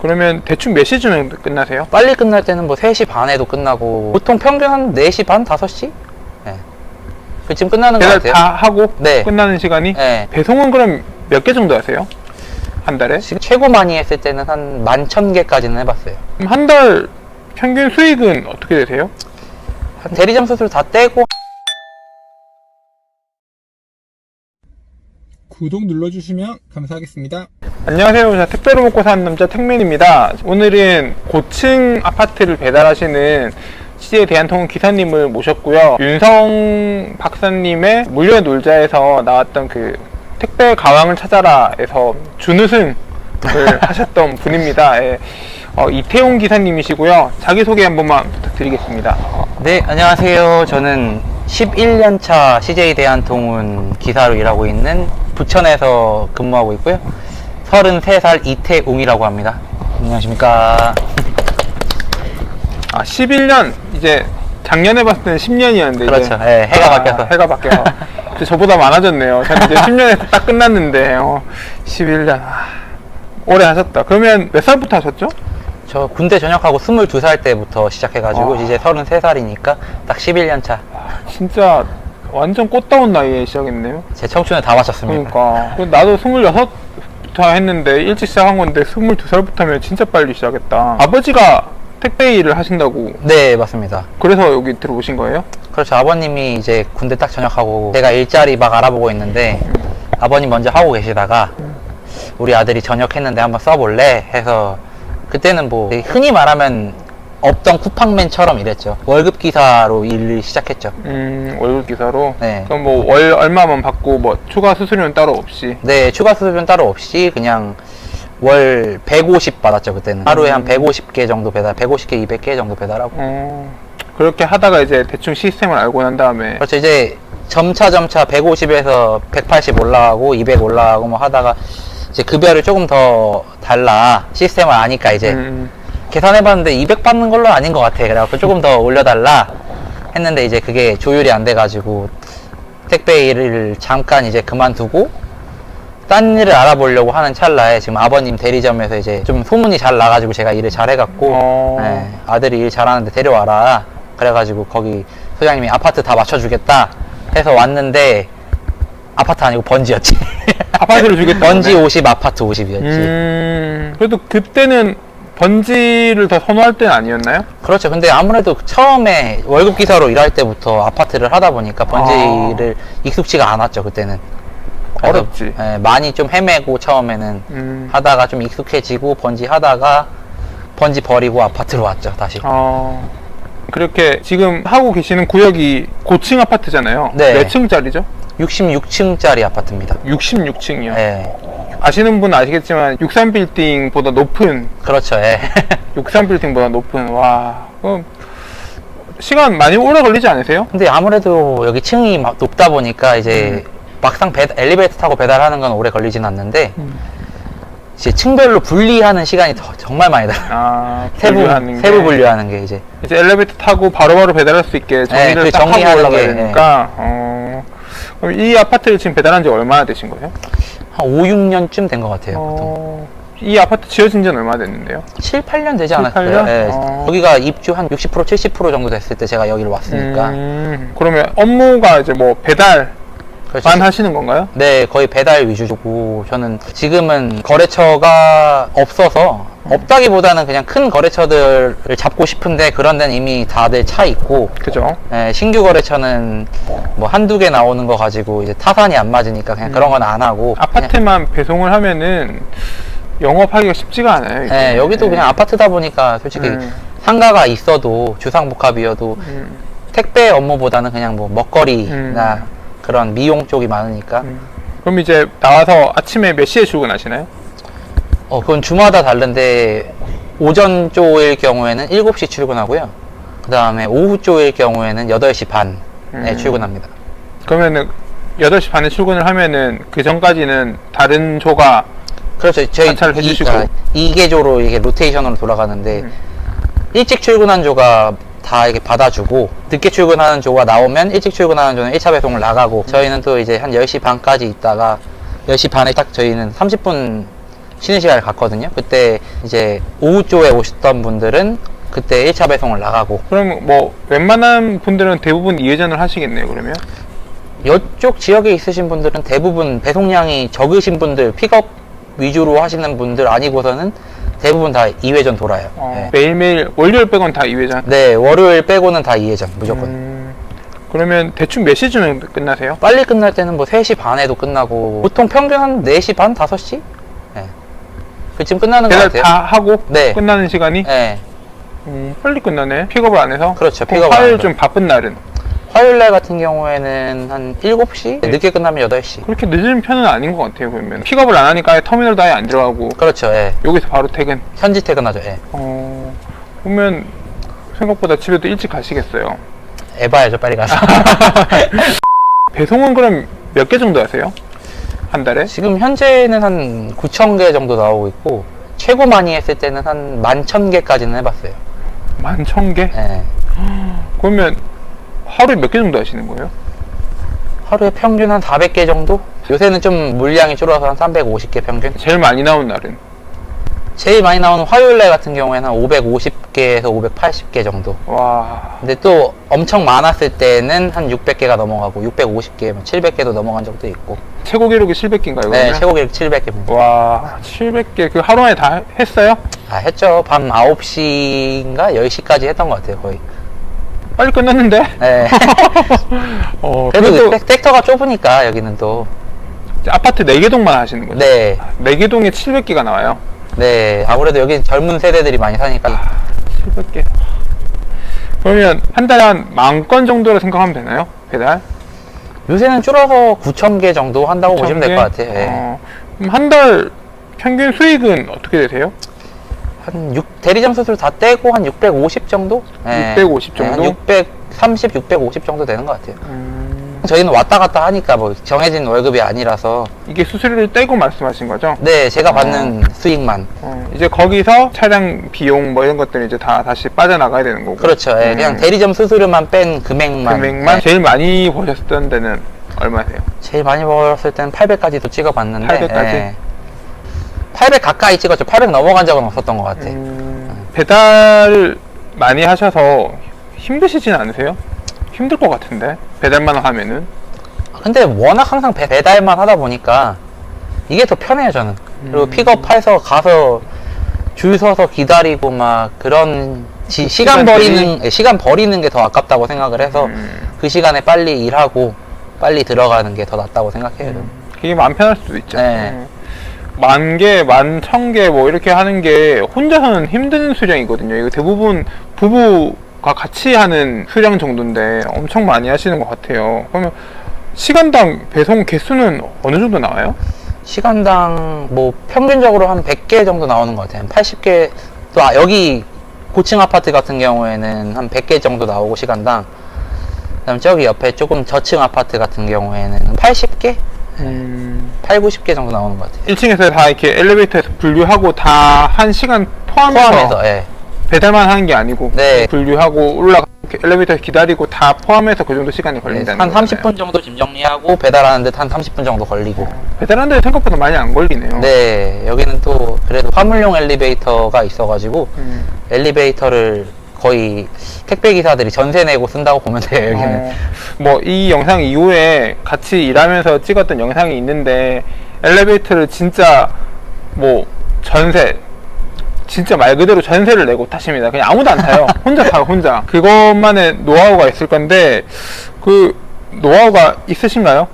그러면 대충 몇 시쯤에 끝나세요? 빨리 끝날 때는 뭐 3시 반에도 끝나고 보통 평균 한 4시 반, 5시? 네. 그쯤 끝나는 것 배달 같아요. 다 하고 네. 끝나는 시간이? 네. 배송은 그럼 몇 개 정도 하세요? 한 달에? 지금 최고 많이 했을 때는 한 11,000개까지는 해봤어요. 그럼 한 달 평균 수익은 어떻게 되세요? 한 대리점 수술 다 떼고. 구독 눌러주시면 감사하겠습니다. 안녕하세요. 자, 택배로 먹고 사는 남자 택맨입니다. 오늘은 고층 아파트를 배달하시는 CJ 대한통운 기사님을 모셨고요. 윤성 박사님의 물류의 놀자에서 나왔던 그 택배 가왕을 찾아라에서 준우승을 하셨던 분입니다. 예. 이태용 기사님이시고요. 자기소개 한 번만 부탁드리겠습니다. 네, 안녕하세요. 저는 11년차 CJ 대한통운 기사로 일하고 있는 부천에서 근무하고 있고요. 33살 이태웅이라고 합니다. 안녕하십니까. 11년, 이제 작년에 봤을 때는 10년이었는데 그렇죠. 이제 네, 해가 바뀌어서. 해가 바뀌어서 이제 저보다 많아졌네요. 저는 이제 10년에서 딱 끝났는데 11년 오래 하셨다. 그러면 몇 살부터 하셨죠? 저 군대 전역하고 22살 때부터 시작해가지고 이제 33살이니까 딱 11년 차. 진짜 완전 꽃다운 나이에 시작했네요. 제 청춘을 다 마쳤습니다. 그러니까 나도 26부터 했는데 일찍 시작한 건데 22살부터 하면 진짜 빨리 시작했다. 아버지가 택배 일을 하신다고. 네, 맞습니다. 그래서 여기 들어오신 거예요? 그렇죠. 아버님이 이제 군대 딱 전역하고 제가 일자리 막 알아보고 있는데 아버님 먼저 하고 계시다가 우리 아들이 전역했는데 한번 써볼래 해서 그때는 뭐 흔히 말하면 없던 쿠팡맨처럼 일했죠. 월급 기사로 일을 시작했죠. 월급 기사로? 네. 그럼 뭐 월 얼마만 받고 뭐 추가 수수료는 따로 없이? 네, 추가 수수료는 따로 없이 그냥 월 150 받았죠. 그때는 하루에 한 150개 정도 배달, 150개, 200개 정도 배달하고. 그렇게 하다가 이제 대충 시스템을 알고 난 다음에. 그렇죠. 이제 점차 150에서 180 올라가고 200 올라가고 뭐 하다가 이제 급여를 조금 더 달라 시스템을 아니까 이제 계산해봤는데 200 받는 걸로 아닌 것 같아. 그래갖고 조금 더 올려달라 했는데 이제 그게 조율이 안 돼가지고 택배 일을 잠깐 이제 그만두고 딴 일을 알아보려고 하는 찰나에 지금 아버님 대리점에서 이제 좀 소문이 잘 나가지고 제가 일을 잘 해갖고 네, 아들이 일 잘하는데 데려와라 그래가지고 거기 소장님이 아파트 다 맞춰주겠다 해서 왔는데 아파트 아니고 번지였지. 아파트를 주겠다. 번지 50, 아파트 50이었지. 그래도 그때는 번지를 더 선호할 때는 아니었나요? 그렇죠. 근데 아무래도 처음에 월급 기사로 일할 때부터 아파트를 하다 보니까 번지를 익숙지가 않았죠. 그때는 어렵지. 예, 많이 좀 헤매고 처음에는 하다가 좀 익숙해지고 번지 하다가 번지 버리고 아파트로 왔죠. 다시. 그렇게 지금 하고 계시는 구역이 고층 아파트잖아요. 네. 몇 층짜리죠? 66층짜리 아파트입니다. 66층이요. 예. 아시는 분은 아시겠지만 63빌딩보다 높은. 그렇죠. 예. 63빌딩보다 높은. 와. 시간 많이 오래 걸리지 않으세요? 근데 아무래도 여기 층이 막 높다 보니까 이제 막상 엘리베이터 타고 배달하는 건 오래 걸리진 않는데 이제 층별로 분리하는 시간이 정말 많이 들어요. 세부 분류하는 게 이제 엘리베이터 타고 바로바로 배달할 수 있게 정리를 네, 딱 하고 올라가야 게, 되니까. 그럼 이 아파트를 지금 배달한 지 얼마나 되신 거예요? 한 5, 6년쯤 된 것 같아요. 보통. 이 아파트 지어진 지는 얼마나 됐는데요? 7, 8년 되지 않았어요? 8년? 네. 여기가 입주 한 60%, 70% 정도 됐을 때 제가 여기를 왔으니까. 그러면 업무가 이제 뭐 배달만 그렇죠. 하시는 건가요? 네, 거의 배달 위주고 저는 지금은 거래처가 없어서 없다기보다는 그냥 큰 거래처들을 잡고 싶은데 그런 데는 이미 다들 차 있고 그죠? 네, 신규 거래처는 뭐 한두 개 나오는 거 가지고 이제 타산이 안 맞으니까 그냥 그런 건 안 하고 아파트만 배송을 하면은 영업하기가 쉽지가 않아요. 이게. 네, 여기도 그냥 아파트다 보니까 솔직히 상가가 있어도 주상복합이어도 택배 업무보다는 그냥 뭐 먹거리나 그런 미용 쪽이 많으니까. 그럼 이제 나와서 아침에 몇 시에 출근하시나요? 그건 주마다 다른데 오전 쪽일 경우에는 7시 출근하고요. 그 다음에 오후 쪽일 경우에는 8시 반에 출근합니다. 그러면은 8시 반에 출근을 하면은 그 전까지는 다른 조가 그렇죠. 저희 관찰을 해주시고 2개조로 이게 로테이션으로 돌아가는데 일찍 출근한 조가 다 이렇게 받아주고 늦게 출근하는 조가 나오면 일찍 출근하는 조는 1차 배송을 나가고 저희는 또 이제 한 10시 반까지 있다가 10시 반에 딱 저희는 30분 쉬는 시간에 갔거든요. 그때 이제 오후 쪽에 오셨던 분들은 그때 1차 배송을 나가고. 그럼 뭐 웬만한 분들은 대부분 2회전을 하시겠네요, 그러면? 이쪽 지역에 있으신 분들은 대부분 배송량이 적으신 분들, 픽업 위주로 하시는 분들 아니고서는 대부분 다 2회전 돌아요. 네. 매일매일 월요일 빼곤 다 2회전? 네, 월요일 빼고는 다 2회전 무조건. 그러면 대충 몇 시쯤에 끝나세요? 빨리 끝날 때는 뭐 3시 반에도 끝나고 보통 평균 한 4시 반, 5시? 네. 그쯤 끝나는 것 배달 같아요. 다 하고 네. 끝나는 시간이? 네. 빨리 끝나네. 픽업을 안 해서? 그렇죠. 그럼 픽업을 안 화요일 해서. 좀 바쁜 날은? 화요일날 같은 경우에는 한 7시? 네. 늦게 끝나면 8시. 그렇게 늦은 편은 아닌 것 같아요, 그러면. 픽업을 안 하니까 아예 터미널도 아예 안 들어가고 그렇죠. 예. 여기서 바로 퇴근. 현지 퇴근하죠. 예. 그러면 생각보다 집에도 일찍 가시겠어요. 에바야죠, 빨리 가서. 배송은 그럼 몇 개 정도 하세요? 한 달에? 지금 현재는 한 9,000개 정도 나오고 있고, 최고 많이 했을 때는 한 11,000개까지는 해봤어요. 11,000개? 예. 그러면 하루에 몇 개 정도 하시는 거예요? 하루에 평균 한 400개 정도? 요새는 좀 물량이 줄어서 한 350개 평균? 제일 많이 나온 날은? 제일 많이 나오는 화요일날 같은 경우에는 한 550개에서 580개 정도. 와. 근데 또 엄청 많았을 때는 한 600개가 넘어가고 650개, 700개도 넘어간 적도 있고. 최고 기록이 700개인가요? 네, 최고 기록 700개. 와, 700개. 그 하루 안에 다 했어요? 아, 했죠. 밤 9시인가 10시까지 했던 것 같아요, 거의. 빨리 끝났는데? 네. 그래도 그래도 섹터가 좁으니까 여기는 또. 아파트 4개동만 하시는 거죠? 네. 4개동에 700개가 나와요? 네. 아무래도 여기 젊은 세대들이 많이 사니까. 700개. 그러면 한 달에 한 10,000건 정도로 생각하면 되나요? 배달? 요새는 줄어서 9,000개 정도 한다고 보시면 될 것 같아요. 네. 그럼 한 달 평균 수익은 어떻게 되세요? 한 대리점 수술 다 떼고 한 650 정도? 네. 650 정도? 네, 한 630, 650 정도 되는 것 같아요. 저희는 왔다 갔다 하니까 뭐 정해진 월급이 아니라서. 이게 수수료를 떼고 말씀하신 거죠? 네, 제가 받는 수익만. 이제 거기서 차량 비용 뭐 이런 것들이 이제 다 다시 빠져나가야 되는 거고. 그렇죠. 예, 그냥 대리점 수수료만 뺀 금액만. 금액만? 네. 제일 많이 버셨던 데는 얼마세요? 제일 많이 벌었을 때는 800까지도 찍어봤는데. 800까지? 예. 800 가까이 찍었죠. 800 넘어간 적은 없었던 것 같아. 배달 많이 하셔서 힘드시진 않으세요? 힘들 것 같은데 배달만 하면은. 근데 워낙 항상 배달만 하다 보니까 이게 더 편해요, 저는. 그리고 픽업해서 가서 줄 서서 기다리고 막 그런 시간 버리는 게 더 아깝다고 생각을 해서 그 시간에 빨리 일하고 빨리 들어가는 게 더 낫다고 생각해요. 그게 마음 편할 수도 있죠. 네. 10,000개, 11,000개 뭐 이렇게 하는 게 혼자서는 힘든 수량이거든요. 이거 대부분 부부가 같이 하는 수량 정도인데 엄청 많이 하시는 것 같아요. 그러면 시간당 배송 개수는 어느 정도 나와요? 시간당 뭐 평균적으로 한 100개 정도 나오는 것 같아요. 한 80개. 또 여기 고층 아파트 같은 경우에는 한 100개 정도 나오고 시간당. 그다음 저기 옆에 조금 저층 아파트 같은 경우에는 80개? 8, 90개 정도 나오는 것 같아요. 1층에서 다 이렇게 엘리베이터에서 분류하고 다 한 시간 포함해서 예. 배달만 하는 게 아니고 네. 분류하고 올라가 엘리베이터에서 기다리고 다 포함해서 그 정도 시간이 네, 걸린다는 한 거잖아요. 30분 정도 짐 정리하고 배달하는 데 한 30분 정도 걸리고. 배달하는 데 생각보다 많이 안 걸리네요. 네, 여기는 또 그래도 화물용 엘리베이터가 있어가지고 엘리베이터를 거의 택배 기사들이 전세 내고 쓴다고 보면 돼요, 여기는. 뭐 이 영상 이후에 같이 일하면서 찍었던 영상이 있는데 엘리베이터를 진짜 뭐 전세 진짜 말 그대로 전세를 내고 타십니다. 그냥 아무도 안 타요. 혼자 타요, 혼자. 그것만의 노하우가 있을 건데 그 노하우가 있으신가요?